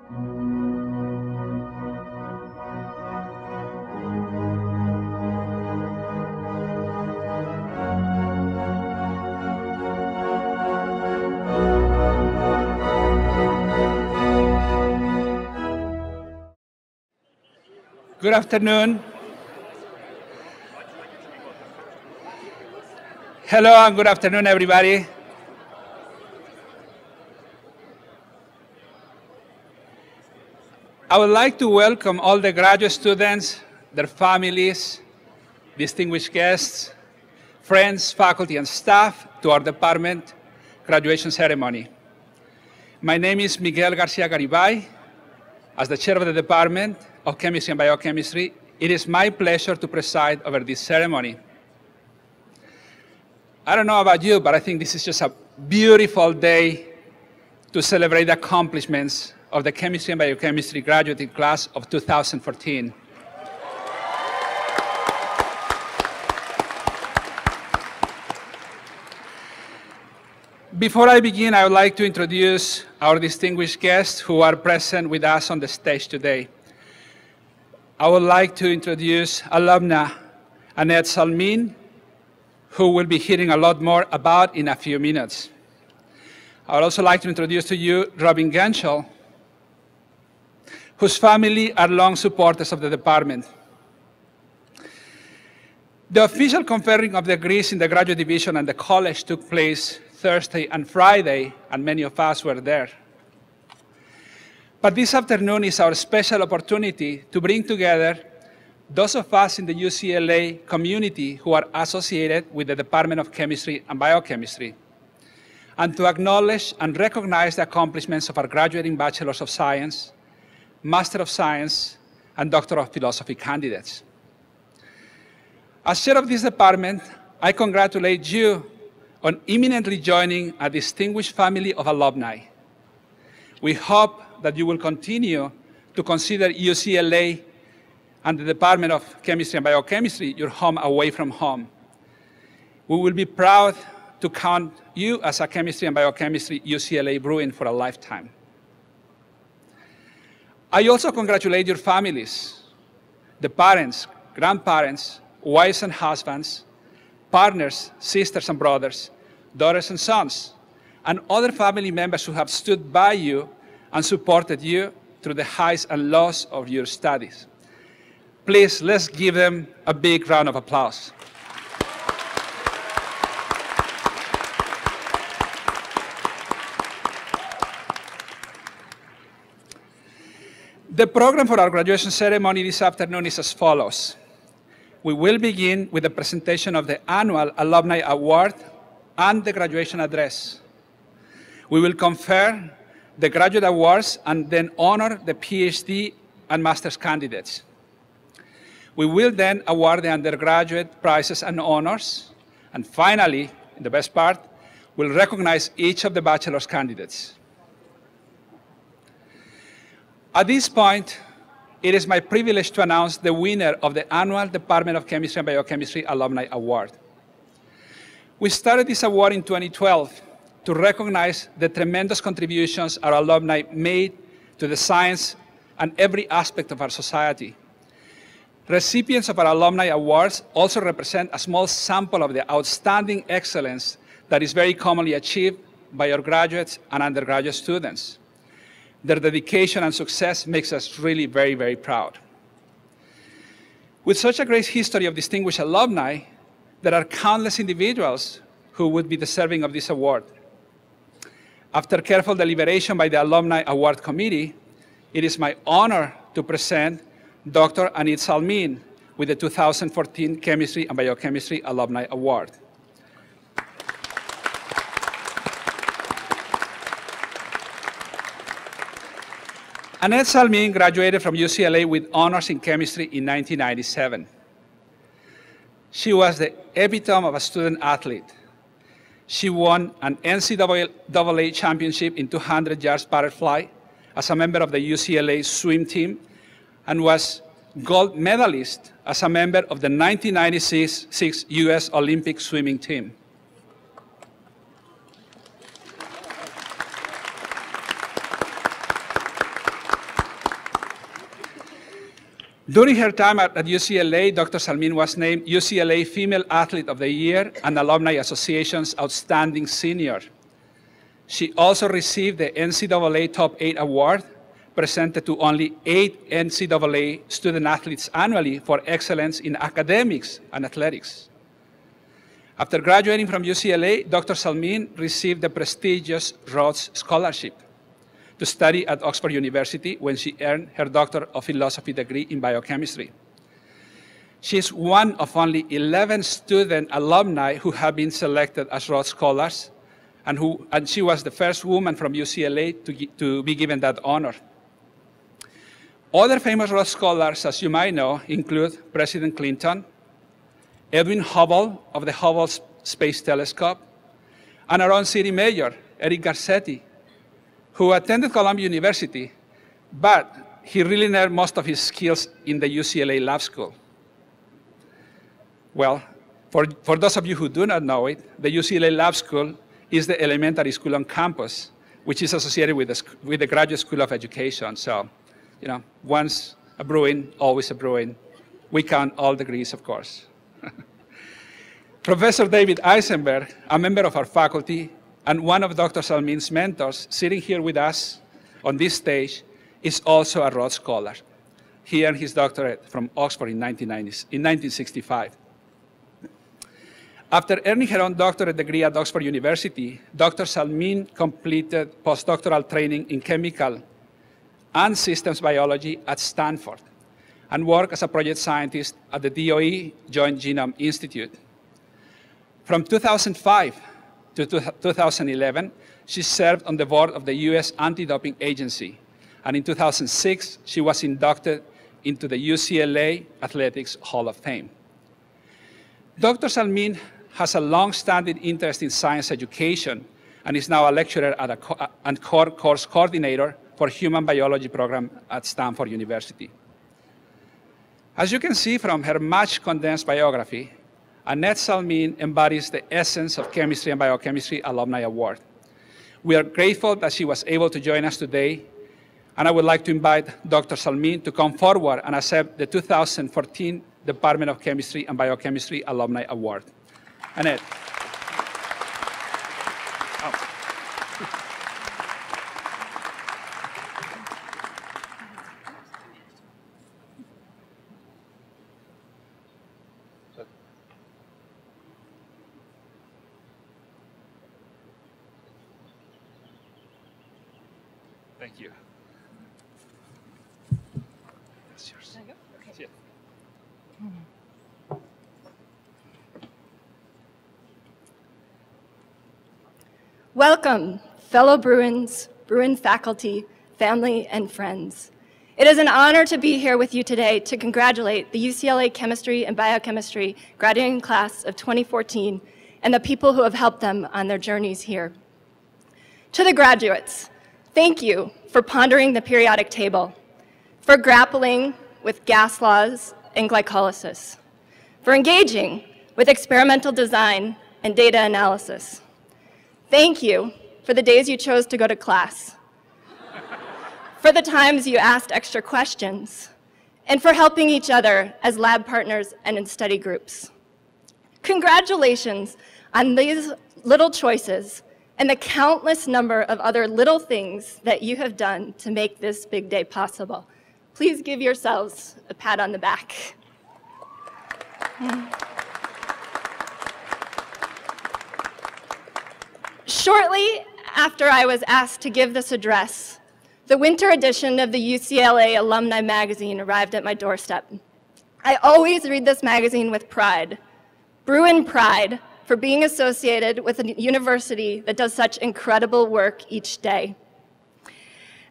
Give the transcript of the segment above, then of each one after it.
Good afternoon. Hello and good afternoon, everybody. I would like to welcome all the graduate students, their families, distinguished guests, friends, faculty, and staff to our department graduation ceremony. My name is Miguel Garcia Garibay. As the chair of the Department of Chemistry and Biochemistry, it is my pleasure to preside over this ceremony. I don't know about you, but I think this is just a beautiful day to celebrate the accomplishments of the Chemistry and Biochemistry graduating class of 2014. Before I begin, I would like to introduce our distinguished guests who are present with us on the stage today. I would like to introduce alumna Annette Salmeen, who will be hearing a lot more about in a few minutes. I would also like to introduce to you Robin Genschel, whose family are long supporters of the department. The official conferring of degrees in the graduate division and the college took place Thursday and Friday, and many of us were there. But this afternoon is our special opportunity to bring together those of us in the UCLA community who are associated with the Department of Chemistry and Biochemistry, and to acknowledge and recognize the accomplishments of our graduating Bachelors of Science, Master of Science, and Doctor of Philosophy candidates. As chair of this department, I congratulate you on imminently joining a distinguished family of alumni. We hope that you will continue to consider UCLA and the Department of Chemistry and Biochemistry your home away from home. We will be proud to count you as a Chemistry and Biochemistry UCLA Bruin for a lifetime. I also congratulate your families, the parents, grandparents, wives and husbands, partners, sisters and brothers, daughters and sons, and other family members who have stood by you and supported you through the highs and lows of your studies. Please, let's give them a big round of applause. The program for our graduation ceremony this afternoon is as follows. We will begin with the presentation of the annual Alumni Award and the graduation address. We will confer the graduate awards and then honor the PhD and master's candidates. We will then award the undergraduate prizes and honors. And finally, in the best part, we'll recognize each of the bachelor's candidates. At this point, it is my privilege to announce the winner of the annual Department of Chemistry and Biochemistry Alumni Award. We started this award in 2012 to recognize the tremendous contributions our alumni made to the science and every aspect of our society. Recipients of our alumni awards also represent a small sample of the outstanding excellence that is very commonly achieved by our graduates and undergraduate students. Their dedication and success makes us really very, very proud. With such a great history of distinguished alumni, there are countless individuals who would be deserving of this award. After careful deliberation by the Alumni Award Committee, it is my honor to present Dr. Annette Salmeen with the 2014 Chemistry and Biochemistry Alumni Award. Annette Salmeen graduated from UCLA with honors in chemistry in 1997. She was the epitome of a student athlete. She won an NCAA championship in 200 yards butterfly as a member of the UCLA swim team and was gold medalist as a member of the 1996 US Olympic swimming team. During her time at UCLA, Dr. Salmeen was named UCLA Female Athlete of the Year and Alumni Association's Outstanding Senior. She also received the NCAA Top VIII Award, presented to only 8 NCAA student athletes annually for excellence in academics and athletics. After graduating from UCLA, Dr. Salmeen received the prestigious Rhodes Scholarship to study at Oxford University when she earned her Doctor of Philosophy degree in biochemistry. She is one of only 11 student alumni who have been selected as Rhodes Scholars, and she was the first woman from UCLA to be given that honor. Other famous Rhodes Scholars, as you might know, include President Clinton, Edwin Hubble of the Hubble Space Telescope, and our own city mayor, Eric Garcetti, who attended Columbia University, but he really learned most of his skills in the UCLA Lab School. Well, for those of you who do not know it, the UCLA Lab School is the elementary school on campus, which is associated with the Graduate School of Education. So, you know, once a Bruin, always a Bruin. We count all degrees, of course. Professor David Eisenberg, a member of our faculty and one of Dr. Salmeen's mentors, sitting here with us on this stage, is also a Rhodes Scholar. He earned his doctorate from Oxford in 1965. After earning her own doctorate degree at Oxford University, Dr. Salmeen completed postdoctoral training in chemical and systems biology at Stanford and worked as a project scientist at the DOE-Joint Genome Institute. From 2005 to 2011, she served on the board of the US Anti-Doping Agency, and in 2006, she was inducted into the UCLA Athletics Hall of Fame. Dr. Salmeen has a long-standing interest in science education and is now a lecturer and course coordinator for Human Biology program at Stanford University. As you can see from her much condensed biography, Annette Salmeen embodies the essence of Chemistry and Biochemistry Alumni Award. We are grateful that she was able to join us today, and I would like to invite Dr. Salmeen to come forward and accept the 2014 Department of Chemistry and Biochemistry Alumni Award. Annette. Thank you. That's yours. There you go. Okay. Welcome, fellow Bruins, Bruin faculty, family, and friends. It is an honor to be here with you today to congratulate the UCLA Chemistry and Biochemistry graduating class of 2014 and the people who have helped them on their journeys here. To the graduates, thank you for pondering the periodic table, for grappling with gas laws and glycolysis, for engaging with experimental design and data analysis. Thank you for the days you chose to go to class, for the times you asked extra questions, and for helping each other as lab partners and in study groups. Congratulations on these little choices and the countless number of other little things that you have done to make this big day possible. Please give yourselves a pat on the back. Shortly after I was asked to give this address, the winter edition of the UCLA Alumni magazine arrived at my doorstep. I always read this magazine with pride, Bruin pride, for being associated with a university that does such incredible work each day.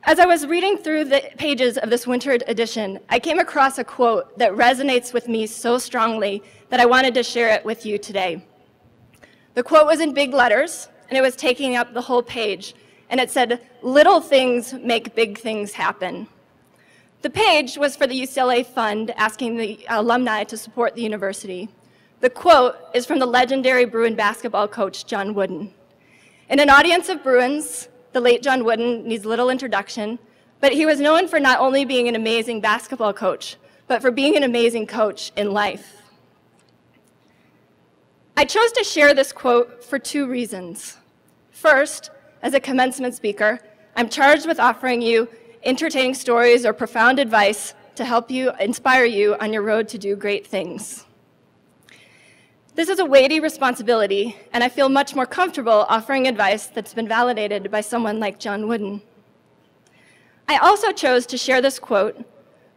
As I was reading through the pages of this winter edition, I came across a quote that resonates with me so strongly that I wanted to share it with you today. The quote was in big letters, and it was taking up the whole page, and it said, "Little things make big things happen." The page was for the UCLA Fund asking the alumni to support the university. The quote is from the legendary Bruin basketball coach, John Wooden. In an audience of Bruins, the late John Wooden needs little introduction, but he was known for not only being an amazing basketball coach, but for being an amazing coach in life. I chose to share this quote for two reasons. First, as a commencement speaker, I'm charged with offering you entertaining stories or profound advice to help you, inspire you on your road to do great things. This is a weighty responsibility, and I feel much more comfortable offering advice that's been validated by someone like John Wooden. I also chose to share this quote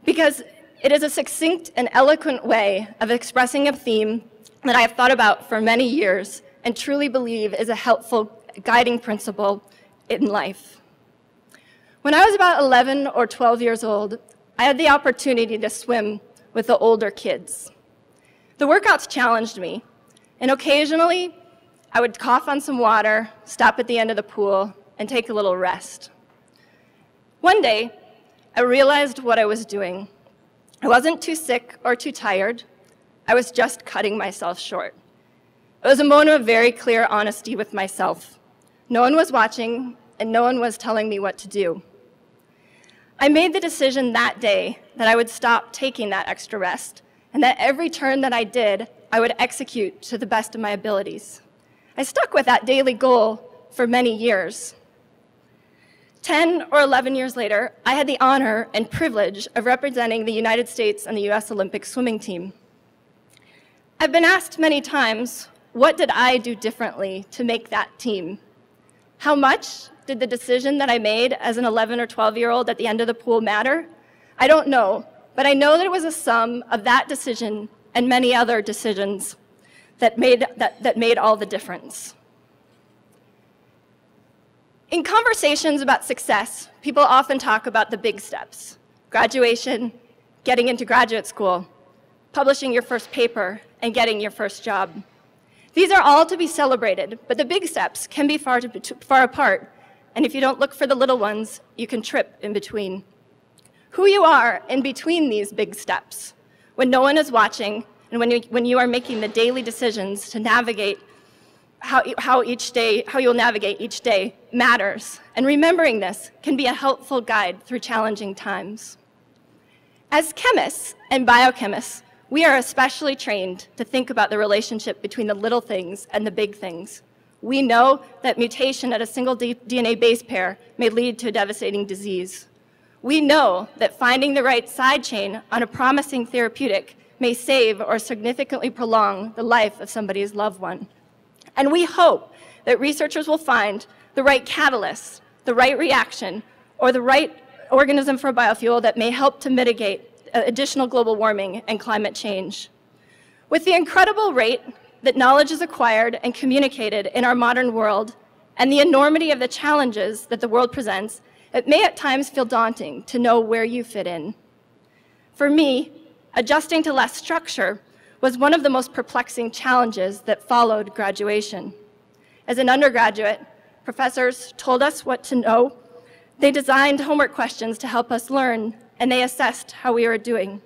because it is a succinct and eloquent way of expressing a theme that I have thought about for many years and truly believe is a helpful guiding principle in life. When I was about 11 or 12 years old, I had the opportunity to swim with the older kids. The workouts challenged me, and occasionally I would cough on some water, stop at the end of the pool, and take a little rest. One day, I realized what I was doing. I wasn't too sick or too tired. I was just cutting myself short. It was a moment of very clear honesty with myself. No one was watching, and no one was telling me what to do. I made the decision that day that I would stop taking that extra rest, and that every turn that I did, I would execute to the best of my abilities. I stuck with that daily goal for many years. 10 or 11 years later, I had the honor and privilege of representing the United States and the US Olympic swimming team. I've been asked many times, what did I do differently to make that team? How much did the decision that I made as an 11 or 12-year-old at the end of the pool matter? I don't know, but I know that it was a sum of that decision and many other decisions that made all the difference. In conversations about success, people often talk about the big steps: graduation, getting into graduate school, publishing your first paper, and getting your first job. These are all to be celebrated, but the big steps can be far apart, and if you don't look for the little ones, you can trip in between. Who you are in between these big steps, when no one is watching, and when you are making the daily decisions to navigate how you'll navigate each day matters, and remembering this can be a helpful guide through challenging times. As chemists and biochemists, we are especially trained to think about the relationship between the little things and the big things. We know that mutation at a single DNA base pair may lead to a devastating disease. We know that finding the right side chain on a promising therapeutic may save or significantly prolong the life of somebody's loved one. And we hope that researchers will find the right catalyst, the right reaction, or the right organism for a biofuel that may help to mitigate additional global warming and climate change. With the incredible rate that knowledge is acquired and communicated in our modern world, and the enormity of the challenges that the world presents, it may at times feel daunting to know where you fit in. For me, adjusting to less structure was one of the most perplexing challenges that followed graduation. As an undergraduate, professors told us what to know. They designed homework questions to help us learn, and they assessed how we were doing.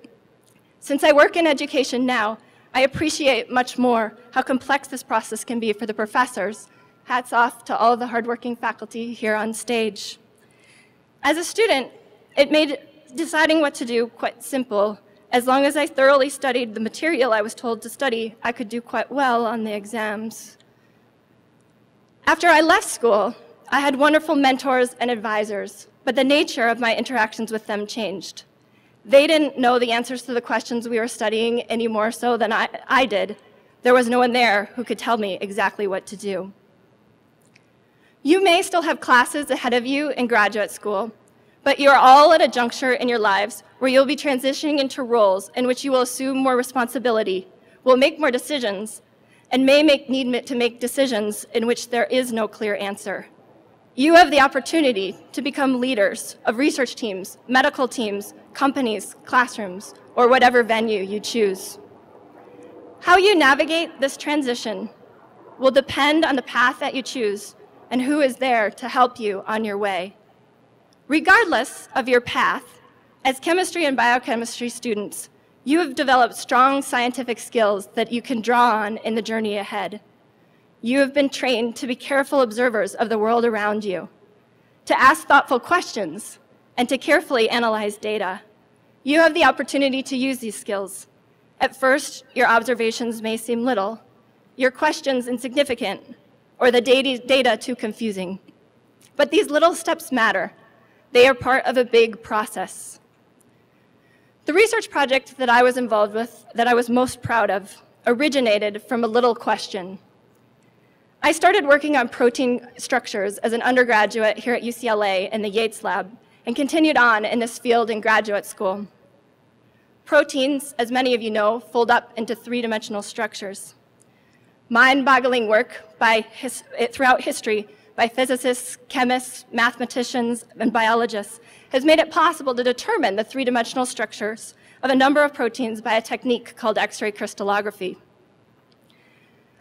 Since I work in education now, I appreciate much more how complex this process can be for the professors. Hats off to all of the hardworking faculty here on stage. As a student, it made deciding what to do quite simple. As long as I thoroughly studied the material I was told to study, I could do quite well on the exams. After I left school, I had wonderful mentors and advisors, but the nature of my interactions with them changed. They didn't know the answers to the questions we were studying any more so than I did. There was no one there who could tell me exactly what to do. You may still have classes ahead of you in graduate school, but you're all at a juncture in your lives where you'll be transitioning into roles in which you will assume more responsibility, will make more decisions, and may need to make decisions in which there is no clear answer. You have the opportunity to become leaders of research teams, medical teams, companies, classrooms, or whatever venue you choose. How you navigate this transition will depend on the path that you choose and who is there to help you on your way. Regardless of your path, as chemistry and biochemistry students, you have developed strong scientific skills that you can draw on in the journey ahead. You have been trained to be careful observers of the world around you, to ask thoughtful questions, and to carefully analyze data. You have the opportunity to use these skills. At first, your observations may seem little, your questions insignificant, or the data too confusing. But these little steps matter. They are part of a big process. The research project that I was involved with, that I was most proud of, originated from a little question. I started working on protein structures as an undergraduate here at UCLA in the Yates Lab, and continued on in this field in graduate school. Proteins, as many of you know, fold up into three-dimensional structures. Mind-boggling work throughout history by physicists, chemists, mathematicians, and biologists has made it possible to determine the three-dimensional structures of a number of proteins by a technique called X-ray crystallography.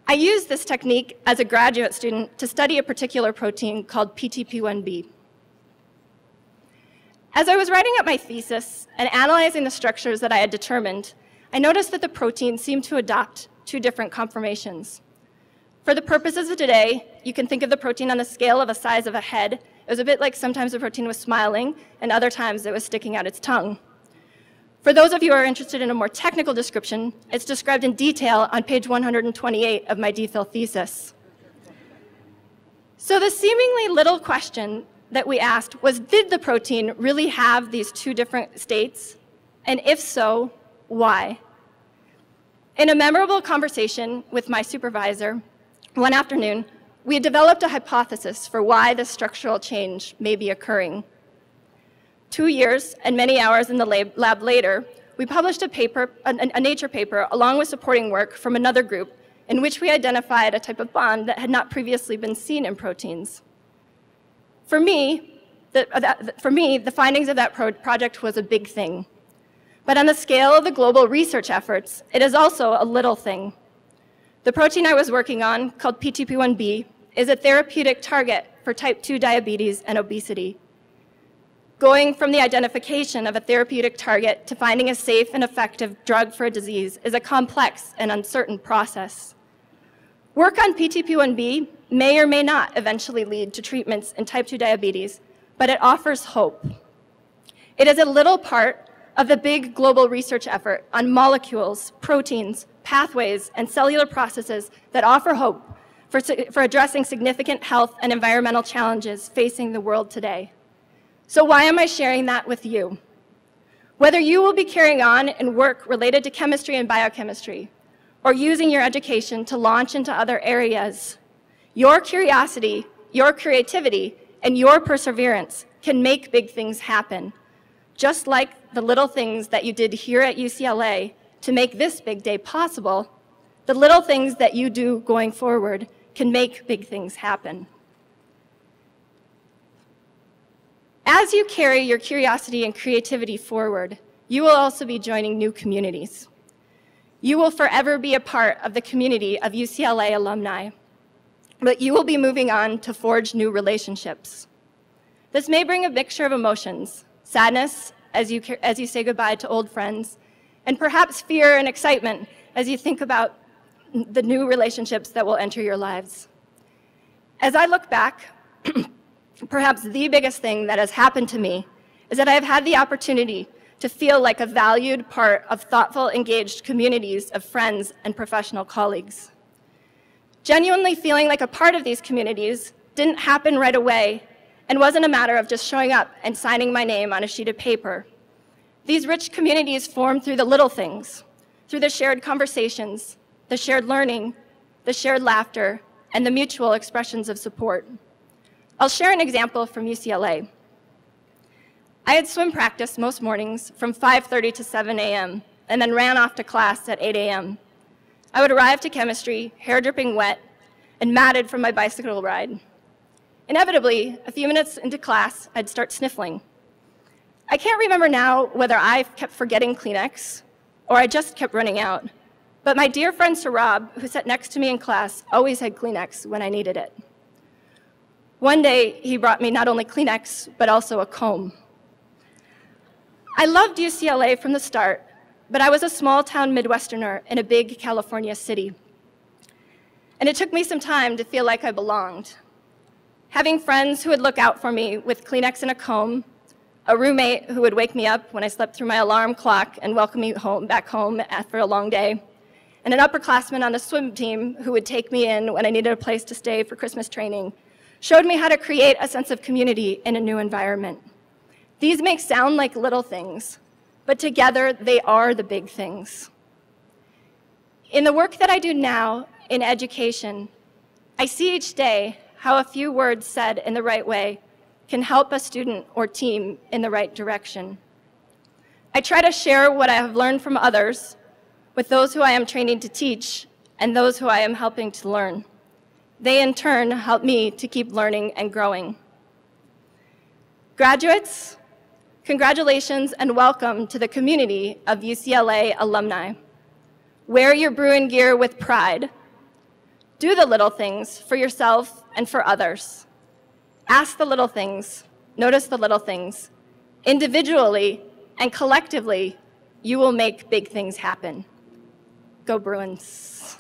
I used this technique as a graduate student to study a particular protein called PTP1B. As I was writing up my thesis and analyzing the structures that I had determined, I noticed that the protein seemed to adopt two different conformations. For the purposes of today, you can think of the protein on the scale of a size of a head. It was a bit like sometimes the protein was smiling, and other times it was sticking out its tongue. For those of you who are interested in a more technical description, it's described in detail on page 128 of my DPhil thesis. So the seemingly little question that we asked was, did the protein really have these two different states? And if so, why? In a memorable conversation with my supervisor one afternoon, we had developed a hypothesis for why this structural change may be occurring. 2 years and many hours in the lab later, we published a Nature paper along with supporting work from another group in which we identified a type of bond that had not previously been seen in proteins. For me, the findings of that project was a big thing. But on the scale of the global research efforts, it is also a little thing. The protein I was working on, called PTP1B, is a therapeutic target for type 2 diabetes and obesity. Going from the identification of a therapeutic target to finding a safe and effective drug for a disease is a complex and uncertain process. Work on PTP1B may or may not eventually lead to treatments in type 2 diabetes, but it offers hope. It is a little part of the big global research effort on molecules, proteins, pathways, and cellular processes that offer hope for addressing significant health and environmental challenges facing the world today. So why am I sharing that with you? Whether you will be carrying on in work related to chemistry and biochemistry, or using your education to launch into other areas, your curiosity, your creativity, and your perseverance can make big things happen, just like the little things that you did here at UCLA to make this big day possible. The little things that you do going forward can make big things happen. As you carry your curiosity and creativity forward, you will also be joining new communities. You will forever be a part of the community of UCLA alumni, but you will be moving on to forge new relationships. This may bring a mixture of emotions, sadness as you say goodbye to old friends, and perhaps fear and excitement as you think about the new relationships that will enter your lives. As I look back, perhaps the biggest thing that has happened to me is that I have had the opportunity to feel like a valued part of thoughtful, engaged communities of friends and professional colleagues. Genuinely feeling like a part of these communities didn't happen right away and wasn't a matter of just showing up and signing my name on a sheet of paper. These rich communities form through the little things, through the shared conversations, the shared learning, the shared laughter, and the mutual expressions of support. I'll share an example from UCLA. I had swim practice most mornings from 5:30 to 7 a.m. and then ran off to class at 8 a.m. I would arrive to chemistry, hair dripping wet, and matted from my bicycle ride. Inevitably, a few minutes into class, I'd start sniffling. I can't remember now whether I kept forgetting Kleenex or I just kept running out, but my dear friend Sarab, who sat next to me in class, always had Kleenex when I needed it. One day, he brought me not only Kleenex, but also a comb. I loved UCLA from the start, but I was a small-town Midwesterner in a big California city. And it took me some time to feel like I belonged. Having friends who would look out for me with Kleenex and a comb, a roommate who would wake me up when I slept through my alarm clock and welcome me back home after a long day, and an upperclassman on the swim team who would take me in when I needed a place to stay for Christmas training, showed me how to create a sense of community in a new environment. These may sound like little things, but together they are the big things. In the work that I do now in education, I see each day how a few words said in the right way can help a student or team in the right direction. I try to share what I have learned from others with those who I am training to teach and those who I am helping to learn. They in turn help me to keep learning and growing. Graduates, congratulations and welcome to the community of UCLA alumni. Wear your Bruin gear with pride. Do the little things for yourself and for others. Ask the little things, notice the little things. Individually and collectively, you will make big things happen. Go Bruins.